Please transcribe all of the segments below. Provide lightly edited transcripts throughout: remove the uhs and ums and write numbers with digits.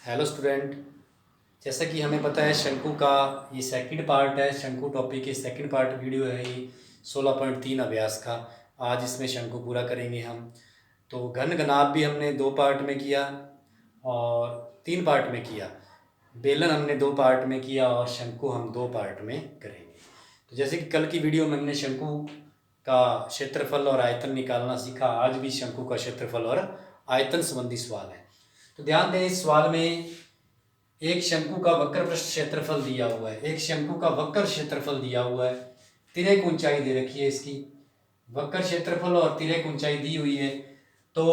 Hello student. जैसा कि हमें पता है शंकु का ये सेकंड पार्ट है। शंकु टॉपिक के सेकंड पार्ट वीडियो है ये 16.3 अभ्यास का। आज इसमें शंकु पूरा करेंगे हम। तो घन घनाभ भी हमने 2 पार्ट में किया और 3 पार्ट में किया। बेलन हमने 2 पार्ट में किया और शंकु हम 2 पार्ट में करेंगे। तो जैसे कि कल की वीडियो में हमने शंकु का क्षेत्रफल और आयतन निकालना सीखा, आज भी शंकु का क्षेत्रफल और आयतन संबंधी सवाल है। तो ध्यान दें, इस सवाल में एक शंकु का वक्र पृष्ठ क्षेत्रफल दिया हुआ है, एक शंकु का वक्र क्षेत्रफल दिया हुआ है, तिर्यक ऊंचाई दे रखी है इसकी। वक्र क्षेत्रफल और तिर्यक ऊंचाई दी हुई है। तो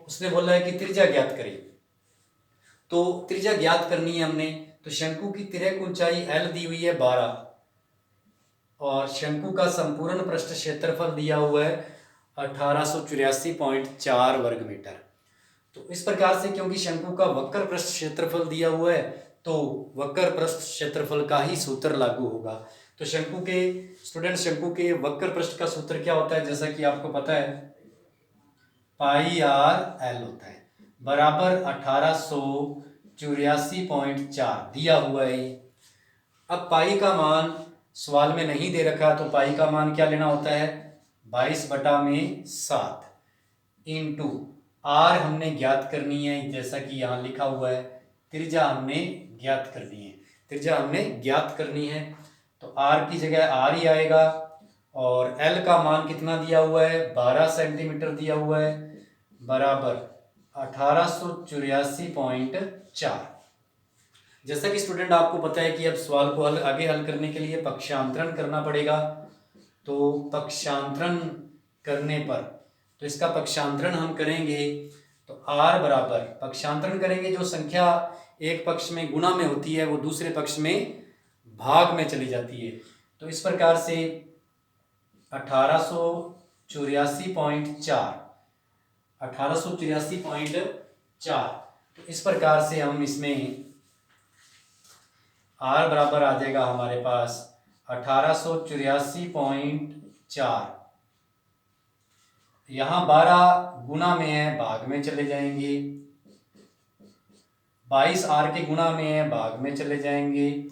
उसने बोला है कि त्रिज्या ज्ञात करें। तो त्रिज्या ज्ञात करनी है हमने। तो शंकु की तिर्यक ऊंचाई L दी हुई है 12 और शंकु का संपूर्ण पृष्ठ क्षेत्रफल दिया हुआ है 1884.4 वर्ग मीटर। तो इस प्रकार से क्योंकि शंकु का वक्र पृष्ठ क्षेत्रफल दिया हुआ है तो वक्र पृष्ठ क्षेत्रफल का ही सूत्र लागू होगा। तो शंकु के वक्र पृष्ठ का सूत्र क्या होता है, जैसा कि आपको पता है पाई आर एल होता है, बराबर 1884.4 दिया हुआ है। अब पाई का मान सवाल में नहीं दे रखा, तो पाई का मान क्या लेना होता है 22/7 इंटू आर हमने ज्ञात करनी है, जैसा कि यहाँ लिखा हुआ है। त्रिज्या हमने ज्ञात करनी है। तो आर की जगह आर ही आएगा और एल का मान कितना दिया हुआ है 12 सेंटीमीटर दिया हुआ है, बराबर 1884.4। जैसा कि स्टूडेंट आपको पता है कि अब सवाल को आगे हल करने के लिए पक्षांतरण करना पड़ेगा। तो पक्षांतरण करने पर तो इसका पक्षांतरण हम करेंगे तो r बराबर पक्षांतरण करेंगे, जो संख्या एक पक्ष में गुणा में होती है वो दूसरे पक्ष में भाग में चली जाती है। तो इस प्रकार से 1884.4 तो इस प्रकार से हम इसमें r बराबर आ जाएगा हमारे पास 1884.4। यहाँ 12 गुना में है, भाग में चले जाएंगे। 22 आर के गुना में है, भाग में चले जाएंगे।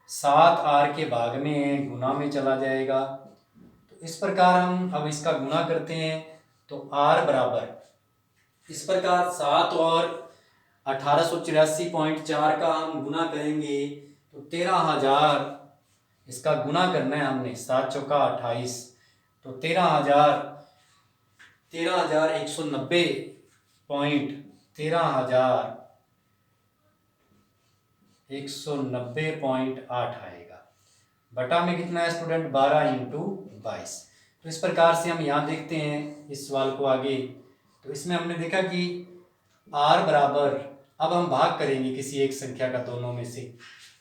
7 आर के भाग में है, गुना में चला जाएगा। तो इस प्रकार हम अब इसका गुना करते हैं तो आर बराबर इस प्रकार 7 और 1884.4 का हम गुना करेंगे तो 13,000 इसका गुना करना है हमने। 7 चौका 28 तो 13,190.8 आएगा। बटा में कितना है स्टूडेंट 12 इंटू 22। तो इस प्रकार से हम यहाँ देखते हैं इस सवाल को आगे। तो इसमें हमने देखा कि r बराबर, अब हम भाग करेंगे किसी एक संख्या का, दोनों में से,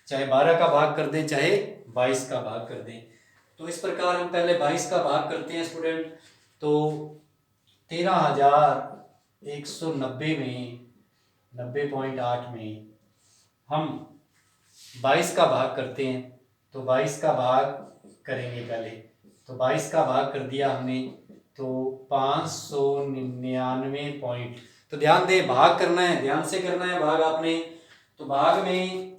चाहे 12 का भाग कर दें चाहे 22 का भाग कर दें। तो इस प्रकार हम पहले 22 का भाग करते हैं स्टूडेंट। तो 13,190 में 90.8 में हम 22 का भाग करते हैं। तो 22 का भाग करेंगे पहले। तो 22 का भाग कर दिया हमने तो 599 पॉइंट। तो ध्यान दे, भाग करना है, ध्यान से करना है भाग आपने। तो भाग में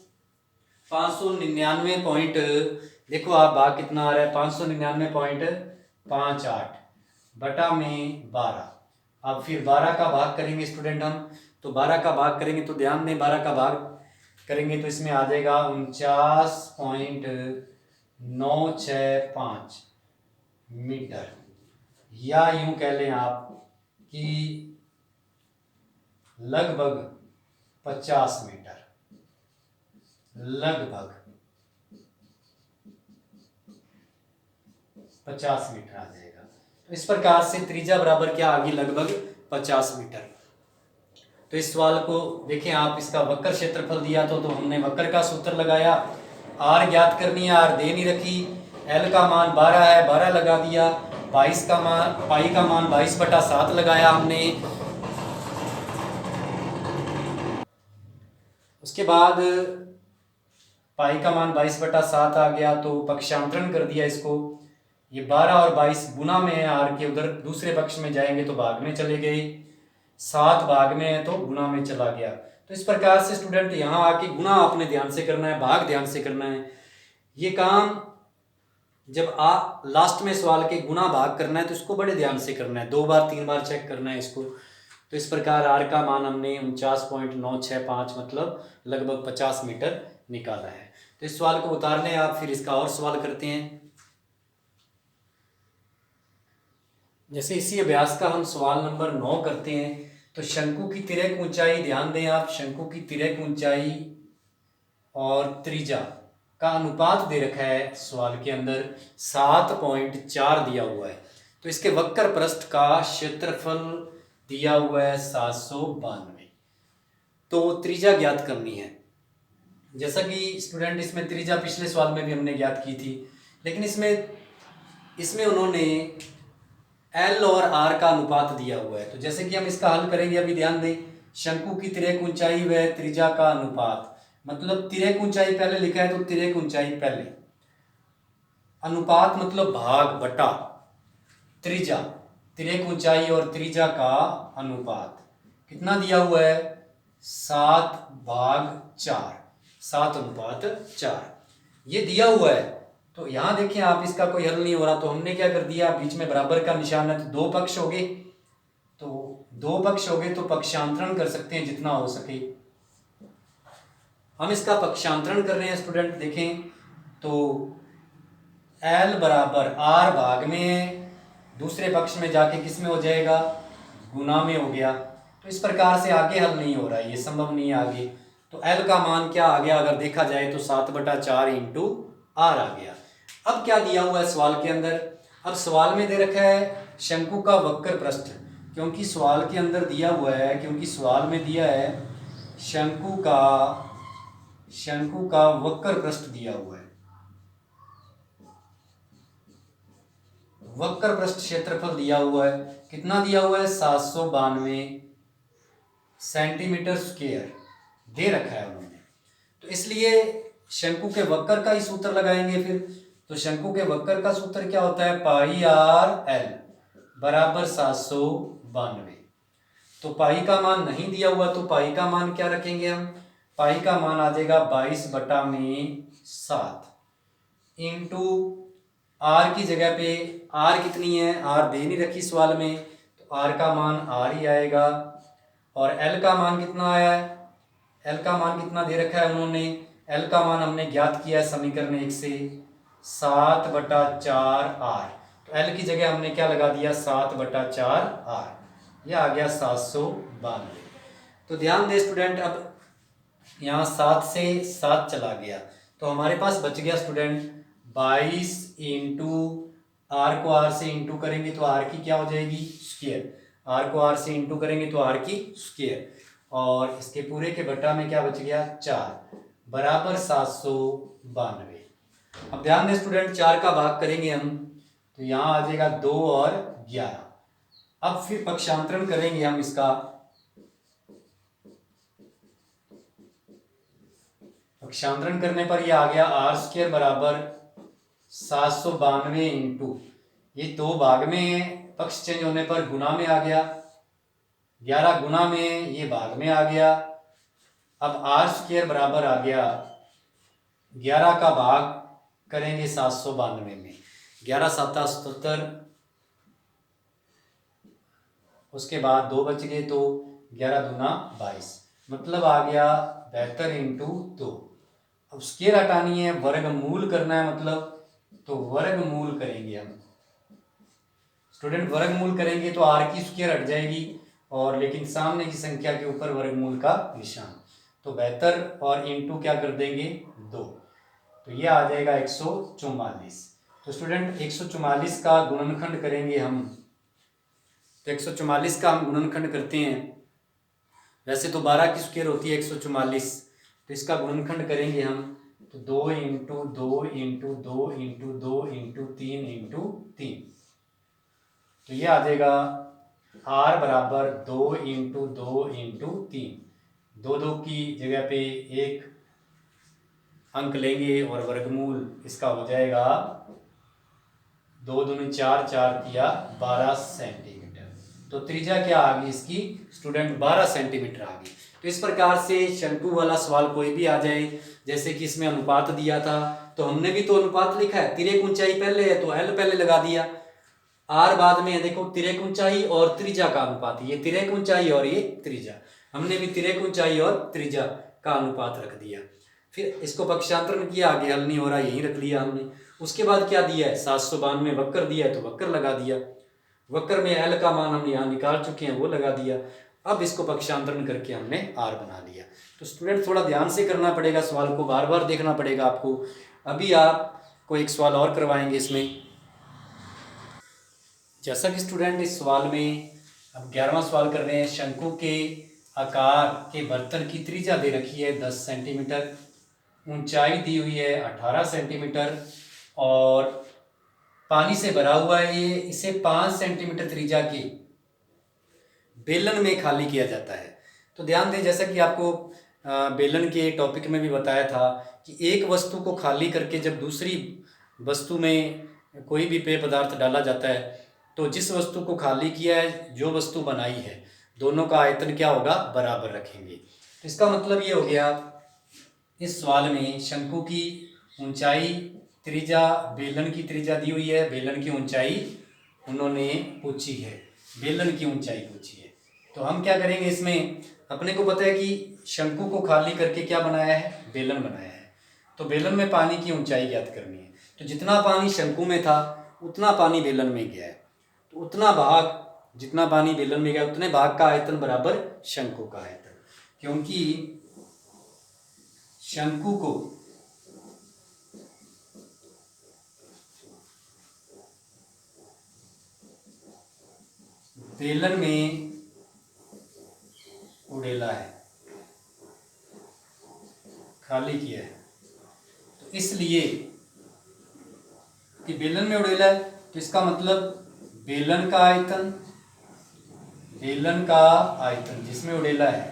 599 पॉइंट, देखो आप भाग कितना आ रहा है 599.58 बटा में 12। अब फिर 12 का भाग करेंगे स्टूडेंट हम। तो 12 का भाग करेंगे तो ध्यान दें, 12 का भाग करेंगे तो इसमें आ जाएगा 49.965 मीटर, या यूं कह लें आप कि लगभग 50 मीटर, लगभग 50 मीटर आ जाएगा। तो इस प्रकार से त्रिज्या बराबर क्या आ गई, लगभग 50 मीटर। तो इस सवाल को देखें आप, इसका वक्र क्षेत्रफल दिया तो हमने वक्र का सूत्र लगाया। r ज्ञात करनी है, r दे नहीं रखी। l का मान 12 है, 12 लगा दिया। 22 का मान, पाई का मान 22/7 लगाया हमने। उसके बाद पाई का मान 22/7 आ गया तो पक्षांतरण कर दिया इसको। ये 12 और 22 गुना में है, आर के उधर दूसरे पक्ष में जाएंगे तो भाग में चले गए। 7 भाग में है तो गुना में चला गया। तो इस प्रकार से स्टूडेंट यहाँ आके गुना आपने ध्यान से करना है, भाग ध्यान से करना है। ये काम जब लास्ट में सवाल के गुना भाग करना है तो इसको बड़े ध्यान से करना है, 2 बार 3 बार चेक करना है इसको। तो इस प्रकार आर का मान हमने 49.965 मतलब लगभग 50 मीटर निकाला है। तो इस सवाल को उतार लें आप, फिर इसका और सवाल करते हैं। जैसे इसी अभ्यास का हम सवाल नंबर 9 करते हैं। तो शंकु की तिर्यक ऊंचाई, ध्यान दें आप, शंकु की तिर्यक ऊंचाई और त्रिज्या का अनुपात दे रखा है सवाल के अंदर, 7.4 दिया हुआ है। तो इसके वक्र पृष्ठ का क्षेत्रफल दिया हुआ है 792। तो त्रिज्या ज्ञात करनी है। जैसा कि स्टूडेंट इसमें त्रिज्या पिछले सवाल में भी हमने ज्ञात की थी, लेकिन इसमें उन्होंने एल और आर का अनुपात दिया हुआ है। तो जैसे कि हम इसका हल करेंगे, अभी ध्यान दें, शंकु की तिर्यक ऊंचाई व त्रिज्या का अनुपात, मतलब तिर्यक ऊंचाई पहले लिखा है तो तिर्यक ऊंचाई पहले, अनुपात मतलब भाग बटा, त्रिज्या, तिर्यक ऊंचाई और त्रिज्या का अनुपात कितना दिया हुआ है, 7/4, 7:4 ये दिया हुआ है। तो यहाँ देखिए आप, इसका कोई हल नहीं हो रहा, तो हमने क्या कर दिया, बीच में बराबर का निशान है तो 2 पक्ष हो गए, तो 2 पक्ष हो गए तो पक्षांतरण कर सकते हैं जितना हो सके। हम इसका पक्षांतरण कर रहे हैं स्टूडेंट, देखें तो L बराबर R भाग में, दूसरे पक्ष में जाके किस में हो जाएगा, गुना में हो गया। तो इस प्रकार से आगे हल नहीं हो रहा है, ये संभव नहीं है आगे। तो L का मान क्या आ गया, अगर देखा जाए तो 7/4 इंटू R आ गया। अब क्या दिया हुआ है सवाल के अंदर, अब सवाल में दे रखा है शंकु का वक्र पृष्ठ, क्योंकि सवाल के अंदर दिया हुआ है, क्योंकि सवाल में दिया है शंकु का वक्र पृष्ठ दिया हुआ है। वक्र पृष्ठ क्षेत्रफल दिया हुआ है, कितना दिया हुआ है, 792 सेंटीमीटर स्क्वायर दे रखा है उन्होंने। तो इसलिए शंकु के वक्र का ही सूत्र लगाएंगे फिर। तो शंकु के वक्र का सूत्र क्या होता है, पाई आर एल बराबर 792। तो पाई का मान नहीं दिया हुआ, तो पाई का मान क्या रखेंगे हम, पाई का मान आ जाएगा 22/7 इंटू आर की जगह पे आर कितनी है, आर दे नहीं रखी सवाल में, तो आर का मान आर ही आएगा। और एल का मान कितना आया है, एल का मान कितना दे रखा है उन्होंने, एल का मान हमने ज्ञात किया है समीकरण 1 से, 7/4 आर। तो एल की जगह हमने क्या लगा दिया, 7/4 आर, यह आ गया 792। तो ध्यान दे स्टूडेंट, अब यहाँ 7 से 7 चला गया, तो हमारे पास बच गया स्टूडेंट 22 इंटू आर को आर से इंटू करेंगे तो आर की क्या हो जाएगी, स्क्वायर, आर को आर से इंटू करेंगे तो आर की स्क्वायर, और इसके पूरे के बटा में क्या बच गया, 4 बराबर 792। अब ध्यान दें स्टूडेंट, 4 का भाग करेंगे हम तो यहाँ आ जाएगा 2 और 11। अब फिर पक्षांतरण करेंगे हम इसका, पक्षांतरण करने पर ये आ गया आर स्क्वायर बराबर 792 इंटू, ये 2 भाग में पक्ष चेंज होने पर गुना में आ गया, 11 गुना में ये भाग में आ गया। अब आर स्क्वायर बराबर आ गया, 11 का भाग करेंगे 792 में, 11 7 77, उसके बाद 2 बच गए तो 11 दूना 22, मतलब आ गया 72 इंटू 2। अब स्क्वायर हटानी है, वर्गमूल करना है मतलब, तो वर्गमूल करेंगे हम स्टूडेंट, वर्गमूल करेंगे तो आर की स्क्वायर हट जाएगी, और लेकिन सामने की संख्या के ऊपर वर्गमूल का निशान, तो 72 और इंटू क्या कर देंगे 2, तो ये आ जाएगा 144। तो स्टूडेंट 144 का गुणनखंड करेंगे हम, तो 144 का हम गुणनखंड करते हैं, वैसे तो 12 की स्क्वायर होती है 144, तो इसका गुणनखंड करेंगे हम, तो 2 into 2 into 2 into 2 into 3 into 3, तो ये आ जाएगा आर बराबर 2 इंटू 2 इंटू 3, 2 2 की जगह पे 1 अंक लेंगे और वर्गमूल इसका हो जाएगा 2 दूनी 4, 4 किया 12 सेंटीमीटर। तो त्रिज्या क्या आ गई इसकी स्टूडेंट 12 सेंटीमीटर आ गई। तो इस प्रकार से शंकु वाला सवाल कोई भी आ जाए, जैसे कि इसमें अनुपात दिया था तो हमने भी तो अनुपात लिखा है, तिर्यक ऊंचाई पहले है तो एल पहले लगा दिया, आर बाद में है। देखो तिर्यक ऊंचाई और त्रिज्या का अनुपात, ये तिर्यक ऊंचाई और ये त्रिज्या, हमने भी तिर्यक ऊंचाई और त्रिज्या का अनुपात रख दिया। फिर इसको पक्षांतरण किया, आगे हल नहीं हो रहा यही रख लिया हमने। उसके बाद क्या दिया है 792 वक्र दिया है तो वक्र लगा दिया, वक्र में एल का मान हम यहाँ निकाल चुके हैं वो लगा दिया। अब इसको पक्षांतरण करके हमने आर बना लिया। तो स्टूडेंट थोड़ा ध्यान से करना पड़ेगा, सवाल को बार बार देखना पड़ेगा आपको। अभी आपको एक सवाल और करवाएंगे इसमें। जैसा कि स्टूडेंट इस सवाल में अब 11वां सवाल कर रहे हैं, शंकु के आकार के बर्तन की त्रिज्या दे रखी है 10 सेंटीमीटर, ऊंचाई दी हुई है 18 सेंटीमीटर और पानी से भरा हुआ है ये, इसे 5 सेंटीमीटर त्रिज्या के बेलन में खाली किया जाता है। तो ध्यान दें, जैसा कि आपको बेलन के टॉपिक में भी बताया था कि एक वस्तु को खाली करके जब दूसरी वस्तु में कोई भी पेय पदार्थ डाला जाता है तो जिस वस्तु को खाली किया है, जो वस्तु बनाई है, दोनों का आयतन क्या होगा बराबर रखेंगे। तो इसका मतलब ये हो गया, इस सवाल में शंकु की ऊंचाई त्रिज्या, बेलन की त्रिज्या दी हुई है, बेलन की ऊंचाई उन्होंने पूछी है, बेलन की ऊंचाई पूछी है। तो हम क्या करेंगे इसमें, अपने को पता है कि शंकु को खाली करके क्या बनाया है, बेलन बनाया है, तो बेलन में पानी की ऊंचाई ज्ञात करनी है। तो जितना पानी शंकु में था उतना पानी बेलन में गया है, तो उतना भाग, जितना पानी बेलन में गया उतने भाग का आयतन बराबर शंकु का आयतन, क्योंकि शंकु को बेलन में उड़ेला है, खाली किया है, तो इसलिए कि बेलन में उड़ेला है तो इसका मतलब बेलन का आयतन, बेलन का आयतन जिसमें उड़ेला है,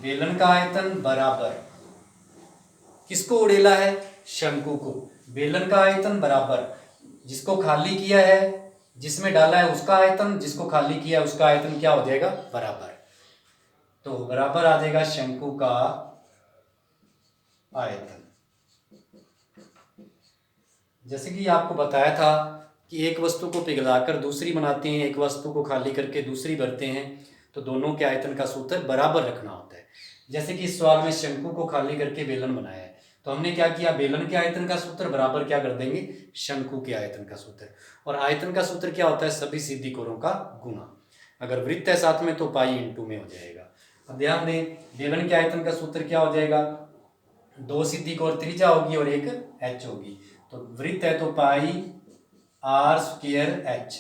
बेलन का आयतन बराबर किसको उड़ेला है, शंकु को, बेलन का आयतन बराबर जिसको खाली किया है, जिसमें डाला है उसका आयतन, जिसको खाली किया है उसका आयतन क्या हो जाएगा बराबर, तो बराबर आ जाएगा शंकु का आयतन। जैसे कि आपको बताया था कि एक वस्तु को पिघलाकर दूसरी बनाते हैं, एक वस्तु को खाली करके दूसरी भरते हैं, तो दोनों के आयतन का सूत्र बराबर रखना होता है। जैसे कि इस सवाल में शंकु को खाली करके बेलन बनाया है, तो हमने क्या किया, बेलन के आयतन का सूत्र बराबर क्या कर देंगे, शंकु के आयतन का सूत्र। और आयतन का सूत्र क्या होता है, सभी सीधी कोणों का गुणा, अगर वृत्त है साथ में तो पाई इंटू में हो जाएगा। अब ध्यान दें, बेलन के आयतन का सूत्र क्या हो जाएगा, 2 सीधी कोण त्रिज्या होगी और 1 h होगी, तो वृत्त है तो पाई r स्क्वायर h,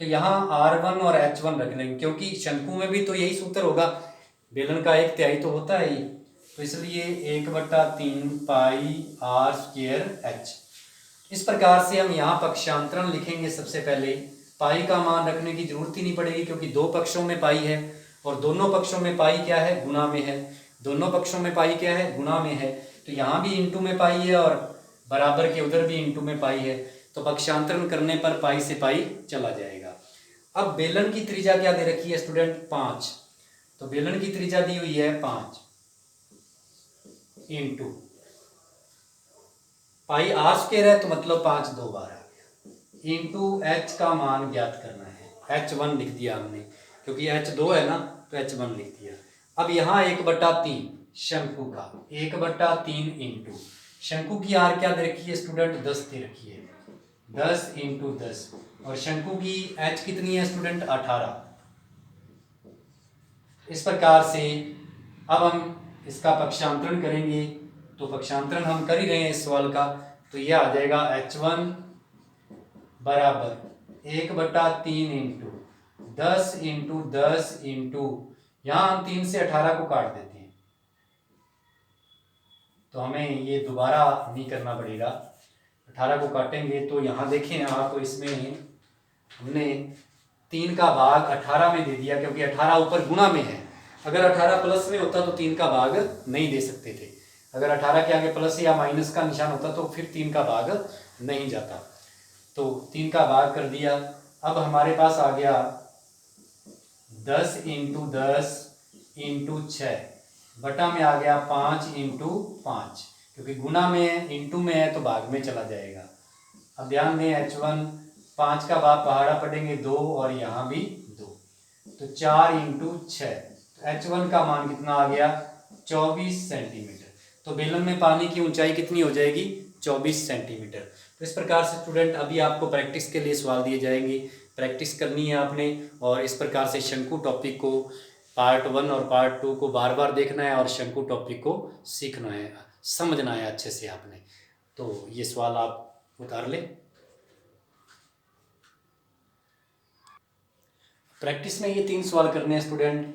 तो यहाँ r1 और h1 रख लेंगे, क्योंकि शंकु में भी तो यही सूत्र होगा, बेलन का 1/3 तो होता है ही, तो इसलिए 1/3 पाई r स्क्वायर h। इस प्रकार से हम यहाँ पक्षांतरण लिखेंगे। सबसे पहले पाई का मान रखने की जरूरत ही नहीं पड़ेगी, क्योंकि दो पक्षों में पाई है और दोनों पक्षों में पाई क्या है, गुणा में है, दोनों पक्षों में पाई क्या है, गुणा में है, तो यहाँ भी इंटू में पाई है और बराबर के उधर भी इंटू में पाई है, तो पक्षांतरण करने पर पाई से पाई चला जाएगा। अब बेलन की त्रिज्या क्या दे रखी है स्टूडेंट, 5, तो बेलन की त्रिज्या दी हुई है 5 इंटू पाई r स्क्वायर है, तो मतलब 5 2 बार आ गया, इंटू h का मान ज्ञात करना है, h1 लिख दिया हमने, क्योंकि h2 है ना तो h1 लिख दिया। अब यहाँ 1/3 शंकु का, 1/3 इंटू शंकु की आर क्या दे रखी है स्टूडेंट, 10 दे रखी है, 10 इंटू 10, और शंकु की h कितनी है स्टूडेंट, 18। इस प्रकार से अब हम इसका पक्षांतरण करेंगे, तो पक्षांतरण हम कर ही रहे हैं इस सवाल का, तो यह आ जाएगा h1 बराबर 1/3 इंटू 10 इंटू 10 इंटू, यहाँ हम 3 से 18 को काट देते हैं, तो हमें ये दोबारा नहीं करना पड़ेगा, 18 को काटेंगे तो यहाँ देखें आप, तो इसमें हमने 3 का भाग 18 में दे दिया, क्योंकि 18 ऊपर गुणा में है, अगर 18 प्लस में होता तो 3 का भाग नहीं दे सकते थे, अगर 18 के आगे प्लस या माइनस का निशान होता तो फिर 3 का भाग नहीं जाता, तो 3 का भाग कर दिया। अब हमारे पास आ गया 10 इंटू 10 इंटू 6 बटा में आ गया 5 इंटू 5, क्योंकि गुना में इंटू में है तो भाग में चला जाएगा। अब ध्यान दें H1 5 का भाग पहाड़ा पड़ेंगे 2 और यहाँ भी 2, तो 4 इंटू 6, तो H1 का मान कितना आ गया 24 सेंटीमीटर। तो बेलन में पानी की ऊंचाई कितनी हो जाएगी 24 सेंटीमीटर। तो इस प्रकार से स्टूडेंट अभी आपको प्रैक्टिस के लिए सवाल दिए जाएंगे, प्रैक्टिस करनी है आपने, और इस प्रकार से शंकु टॉपिक को पार्ट 1 और पार्ट 2 को बार बार देखना है और शंकु टॉपिक को सीखना है, समझना है अच्छे से आपने। तो ये सवाल आप उतार लें। प्रैक्टिस में ये 3 सवाल करने हैं स्टूडेंट,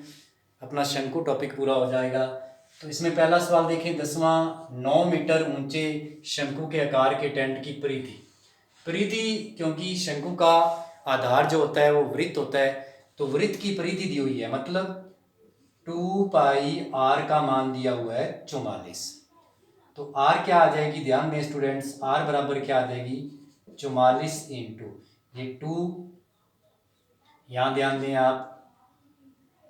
अपना शंकु टॉपिक पूरा हो जाएगा। तो इसमें पहला सवाल देखें, 10वां 9 मीटर ऊंचे शंकु के आकार के टेंट की परिधि। परिधि क्योंकि शंकु का आधार जो होता है वो वृत्त होता है, तो वृत्त की परिधि दी हुई है, मतलब 2 पाई r का मान दिया हुआ है 44। तो r क्या आ जाएगी, ध्यान दें स्टूडेंट्स, r बराबर क्या आ जाएगी 44 इंटू ये 2, यहाँ ध्यान दें आप,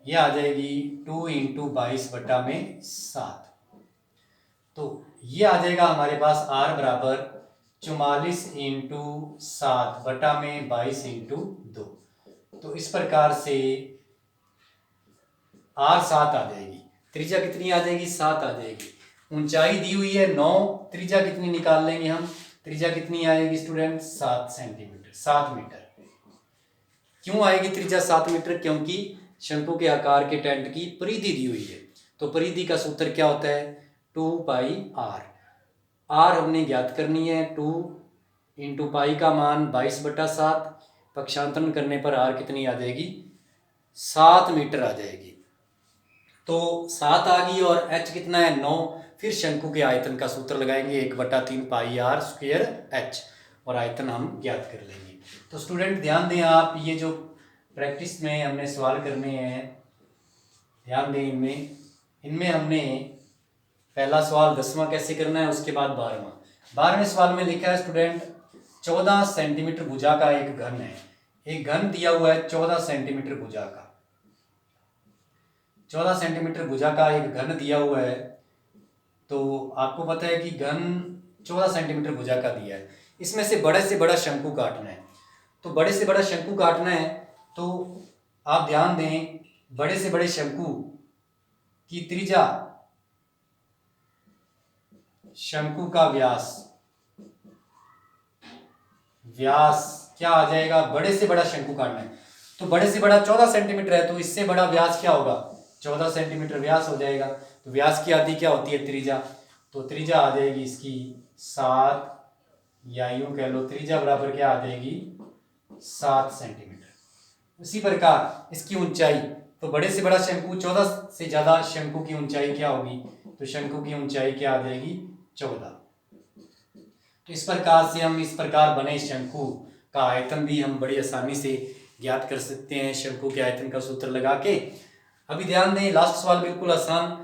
ये आ जाएगी 2 इंटू 22 बटा में 7। तो ये आ जाएगा हमारे पास r बराबर 44 इंटू 7 बटा में 22 इंटू 2। तो इस प्रकार से r 7 आ जाएगी, त्रिज्या कितनी आ जाएगी 7 आ जाएगी, ऊंचाई दी हुई है 9, त्रिज्या कितनी निकाल लेंगे हम, त्रिज्या कितनी आएगी स्टूडेंट 7 सेंटीमीटर, 7 मीटर। क्यों आएगी त्रिज्या 7 मीटर, क्योंकि शंकु के आकार के टेंट की परिधि दी हुई है। तो परिधि का सूत्र क्या होता है 2 पाई r, r हमने ज्ञात करनी है, 2 इंटू पाई का मान 22 बटा 7, पक्षांतरण करने पर r कितनी आ जाएगी 7 मीटर आ जाएगी। तो 7 आ गई और h कितना है 9, फिर शंकु के आयतन का सूत्र लगाएंगे 1/3 पाई r स्क्वायर h, और आयतन हम ज्ञात कर लेंगे। तो स्टूडेंट ध्यान दें आप, ये जो प्रैक्टिस में हमने सवाल करने हैं, ध्यान दें इनमें हमने पहला सवाल 10वां कैसे करना है, उसके बाद 12वें सवाल में लिखा है स्टूडेंट 14 सेंटीमीटर भुजा का एक घन है, एक घन दिया हुआ है 14 सेंटीमीटर भुजा का, 14 सेंटीमीटर भुजा का एक घन दिया हुआ है। तो आपको पता है कि घन 14 सेंटीमीटर भुजा का दिया है, इसमें से बड़ा शंकु काटना है। तो बड़े से बड़ा शंकु काटना है, तो आप ध्यान दें, बड़े से बड़े शंकु की त्रिज्या, शंकु का व्यास क्या आ जाएगा, बड़े से बड़ा शंकु काटना है। तो बड़े से बड़ा 14 सेंटीमीटर है, तो इससे बड़ा व्यास क्या होगा 14 सेंटीमीटर व्यास हो जाएगा। तो व्यास की आधी क्या होती है त्रिज्या, तो त्रिज्या आ जाएगी इसकी 7, या यूं कह लो त्रिज्या बराबर क्या आ जाएगी 7 सेंटीमीटर। उसी प्रकार इसकी ऊंचाई, तो बड़े से बड़ा शंकु 14 से ज्यादा शंकु की ऊंचाई क्या होगी, तो शंकु की ऊंचाई क्या आ जाएगी 14। तो इस प्रकार से हम इस प्रकार बने शंकु का आयतन भी हम बड़ी आसानी से ज्ञात कर सकते हैं शंकु के आयतन का सूत्र लगा के। अभी ध्यान दें, लास्ट सवाल बिल्कुल आसान,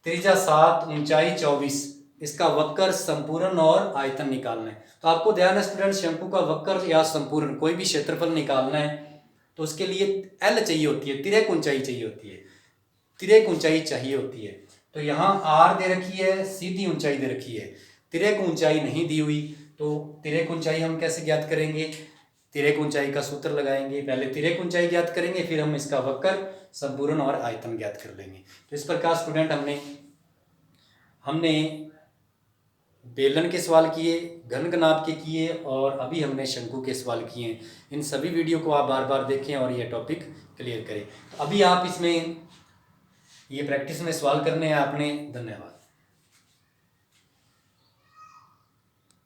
त्रिज्या 7 ऊंचाई 24, इसका वक्र, संपूर्ण और आयतन निकालना है। तो आपको ध्यान है स्टूडेंट, शंकु का वक्र या संपूर्ण कोई भी क्षेत्रफल निकालना है तो उसके लिए L चाहिए होती है, तिर्यक ऊंचाई चाहिए होती है, तिर्यक ऊंचाई चाहिए होती है। तो यहाँ R दे रखी है, सीधी ऊंचाई दे रखी है, तिर्यक ऊंचाई नहीं दी हुई, तो तिर्यक ऊंचाई हम कैसे ज्ञात करेंगे, तिर्यक ऊंचाई का सूत्र लगाएंगे, पहले तिर्यक ऊंचाई ज्ञात करेंगे, फिर हम इसका वक्र, संपूर्ण और आयतन ज्ञात कर लेंगे। तो इस प्रकार स्टूडेंट हमने बेलन के सवाल किए, घन नाप के किए, और अभी हमने शंकु के सवाल किए। इन सभी वीडियो को आप बार बार देखें और ये टॉपिक क्लियर करें। तो अभी आप इसमें ये प्रैक्टिस में सवाल करने हैं आपने। धन्यवाद।